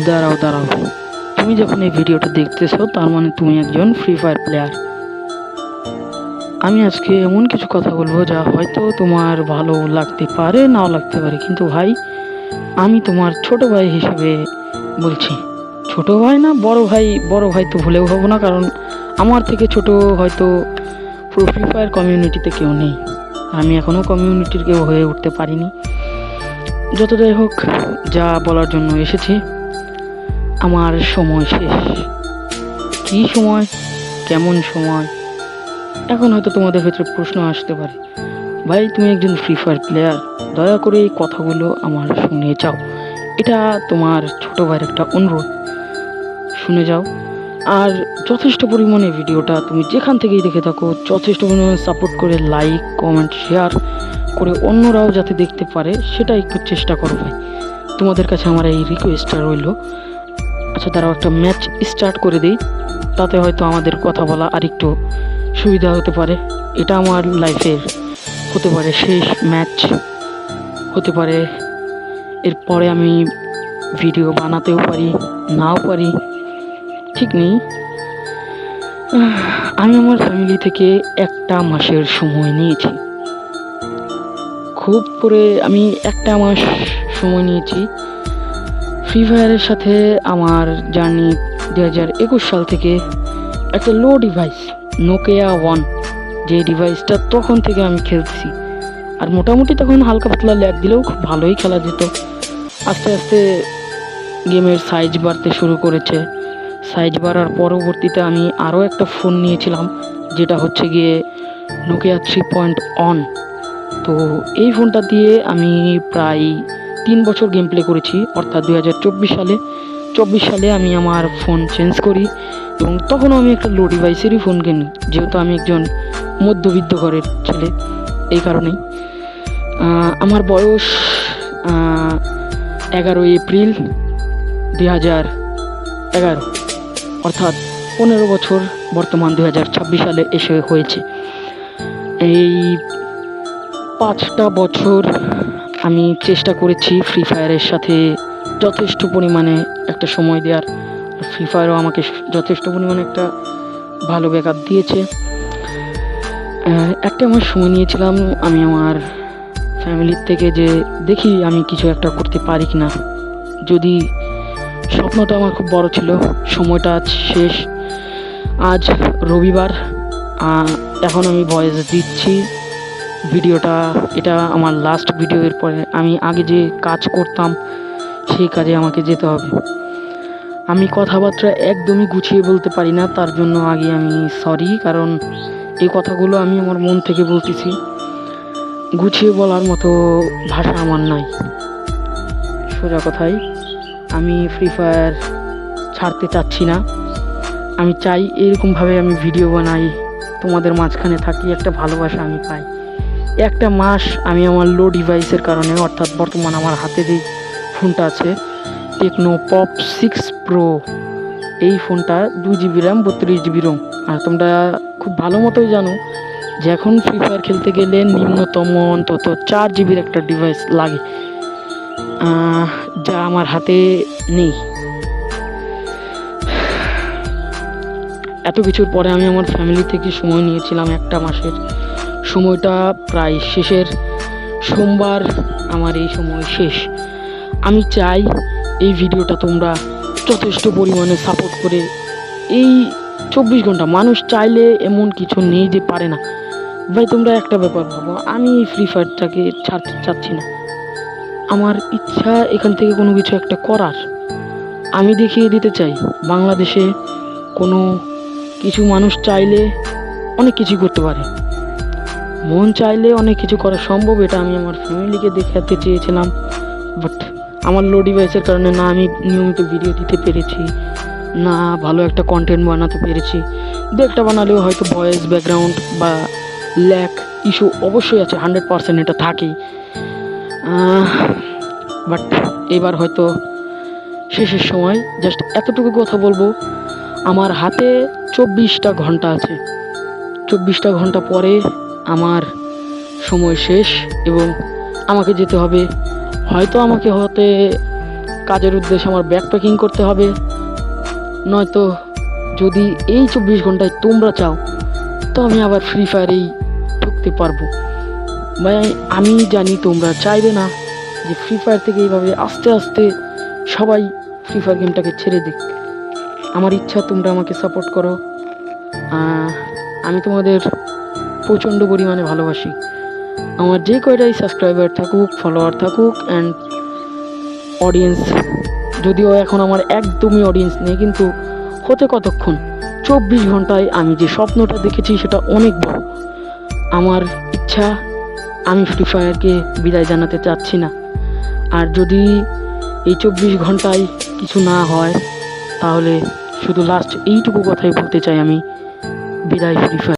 দাঁড়াও দাঁড়াও, তুমি যখন এই ভিডিওটা দেখতেছো তার মানে তুমি একজন ফ্রি ফায়ার প্লেয়ার। আমি আজকে এমন কিছু কথা বলবো যা হয়তো তোমার ভালো লাগতে পারে, নাও লাগতে পারে, কিন্তু ভাই আমি তোমার ছোট ভাই হিসেবে বলছি। ছোট ভাই না বড় ভাই, বড় ভাই তো ভুলেও হবো না, কারণ আমার থেকে ছোট হয়তো পুরো ফ্রি ফায়ার কমিউনিটিতে কেউ নেই। আমি এখনও কমিউনিটির কেউ হয়ে উঠতে পারিনি। যত যাই হোক, যা বলার জন্য এসেছি, আমার সময় শেষ। কী সময়, কেমন সময়, এখন হয়তো তোমাদের ভেতরে প্রশ্ন আসতে পারে, ভাই তুমি একজন ফ্রি ফায়ার প্লেয়ার, দয়া করে এই কথাগুলো আমার শুনে যাও। এটা তোমার ছোট ভাইয়ের একটা অনুরোধ, শুনে যাও। আর যথেষ্ট পরিমাণে ভিডিওটা তুমি যেখান থেকেই দেখে থাকো যথেষ্ট পরিমাণে সাপোর্ট করে লাইক কমেন্ট শেয়ার করে অন্যরাও যাতে দেখতে পারে সেটা একটু চেষ্টা করো ভাই। তোমাদের কাছে আমার এই রিকোয়েস্টটা রইল। আচ্ছা তারাও একটা ম্যাচ স্টার্ট করে দিই, তাতে হয়তো আমাদের কথা বলা আর একটু সুবিধা হতে পারে। এটা আমার লাইফের হতে পারে শেষ ম্যাচ, হতে পারে এরপরে আমি ভিডিও বানাতেও পারি, নাও পারি, ঠিক নেই। আমি আমার ফ্যামিলি থেকে একটা মাসের সময় নিয়েছি, খুব করে আমি একটা মাস সময় নিয়েছি। ফ্রি ফায়ারের সাথে আমার জার্নি 2021 সাল থেকে একটা লো ডিভাইস নোকিয়া 1, যে ডিভাইসটা তখন থেকে আমি খেলছি। আর মোটামুটি তখন হালকা পাতলা ল্যাগ দিলেও খুব ভালোই খেলা যেত। আস্তে আস্তে গেমের সাইজ বাড়তে শুরু করেছে। সাইজ বাড়ার পরবর্তীতে আমি আরও একটা ফোন নিয়েছিলাম, যেটা হচ্ছে গিয়ে নোকিয়া 3.1। তো এই ফোনটা দিয়ে আমি প্রায় 3 বছর গেম প্লে করেছি, অর্থাৎ 2024 সালে আমি আমার ফোন চেঞ্জ করি। এবং তখনও আমি একটা লো ডিভাইসেরই ফোন কিনি, যেহেতু আমি একজন মধ্যবিত্ত ঘরের ছেলে। এই কারণেই আমার বয়স 11 এপ্রিল 2011, অর্থাৎ 15 বছর বর্তমান 2026 সালে এসে হয়েছে। এই 5টা বছর আমি চেষ্টা করেছি ফ্রি ফায়ারের সাথে যথেষ্ট পরিমাণে একটা সময় দেওয়ার। ফ্রি ফায়ারও আমাকে যথেষ্ট পরিমাণে একটা ভালো ব্যাকআপ দিয়েছে। একটা আমার সময় নিয়েছিলাম আমি আমার ফ্যামিলির থেকে, যে দেখি আমি কিছু একটা করতে পারি কি না। যদি স্বপ্নটা আমার খুব বড় ছিল, সময়টা আজ শেষ। আজ রবিবার, এখন আমি ভয়েস দিচ্ছি ভিডিওটা, এটা আমার লাস্ট ভিডিও। এরপরে আমি আগে যে কাজ করতাম সেই কাজে আমাকে যেতে হবে। আমি কথাবার্তা একদমই গুছিয়ে বলতে পারি না, তার জন্য আগে আমি সরি, কারণ এই কথাগুলো আমি আমার মন থেকে বলতেছি। গুছিয়ে বলার মতো ভাষা আমার নাই। সোজা কথাই, আমি ফ্রি ফায়ার ছাড়তে চাচ্ছি না। আমি চাই এরকমভাবে আমি ভিডিও বানাই, তোমাদের মাঝখানে থাকি, একটা ভালোবাসা আমি পাই। একটা মাস আমি আমার লো ডিভাইসের কারণে, অর্থাৎ বর্তমান আমার হাতে যে ফোনটা আছে টেকনো পপ 6 প্রো, এই ফোনটা 2GB র্যাম 32GB রোম। আর তোমরা খুব ভালো মতোই জানো যে এখন ফ্রি ফায়ার খেলতে গেলে নিম্নতম অন্তত 4GBর একটা ডিভাইস লাগে, যা আমার হাতে নেই। এত কিছুর পরে আমি আমার ফ্যামিলি থেকে সময় নিয়েছিলাম একটা মাসের। সময়টা প্রায় শেষের, সোমবার আমার এই সময় শেষ। আমি চাই এই ভিডিওটা তোমরা যথেষ্ট পরিমাণে সাপোর্ট করে, এই 24 ঘন্টা মানুষ চাইলে এমন কিছু নেই যে পারে না। ভাই তোমরা একটা ব্যাপার ভাবো, আমি ফ্রি ফায়ারটাকে ছাড়তে চাচ্ছি না। আমার ইচ্ছা এখান থেকে কোনো কিছু একটা করার। আমি দেখিয়ে দিতে চাই বাংলাদেশে কোনো কিছু মানুষ চাইলে অনেক কিছু করতে পারে, মন চাইলে অনেক কিছু করা সম্ভব। এটা আমি আমার ফ্যামিলিকে দেখাতে চেয়েছিলাম, বাট আমার লো ডিভাইসের কারণে না আমি নিয়মিত ভিডিও দিতে পেরেছি, না ভালো একটা কন্টেন্ট বানাতে পেরেছি। দু একটা বানালেও হয়তো ভয়েস ব্যাকগ্রাউন্ড বা ল্যাক ইস্যু অবশ্যই আছে, 100% এটা থাকেই। বাট এবার হয়তো শেষের সময়। জাস্ট এতটুকু কথা বলবো, আমার হাতে 24টা ঘন্টা আছে। 24টা ঘন্টা পরে আমার সময় শেষ এবং আমাকে যেতে হবে। হয়তো আমাকে কাজের উদ্দেশ্যে আমার ব্যাগ প্যাকিং করতে হবে, নয়তো যদি এই 24 ঘন্টায় তোমরা চাও তো আমি আবার ফ্রি ফায়ারেই ঢুকতে পারবো। ভাই আমি জানি তোমরা চাইবে না যে ফ্রি ফায়ার থেকে এইভাবে আস্তে আস্তে সবাই ফ্রি ফায়ার গেমটাকে ছেড়ে দিক। আমার ইচ্ছা তোমরা আমাকে সাপোর্ট করো। আমি তোমাদের প্রচণ্ড পরিমাণে ভালোবাসি। আমার যে কয়টাই সাবস্ক্রাইবার থাকুক, ফলোয়ার থাকুক অ্যান্ড অডিয়েন্স, যদিও এখন আমার একদমই অডিয়েন্স নেই, কিন্তু হতে কতক্ষণ, 24 ঘন্টায় আমি যে স্বপ্নটা দেখেছি সেটা অনেক বড়। আমার ইচ্ছা, আমি ফ্রি ফায়ারকে বিদায় জানাতে চাচ্ছি না। আর যদি এই 24 ঘন্টায় কিছু না হয় তাহলে শুধু লাস্ট এইটুকু কথাই বলতে চাই আমি, বিদায় ফ্রি ফায়ার।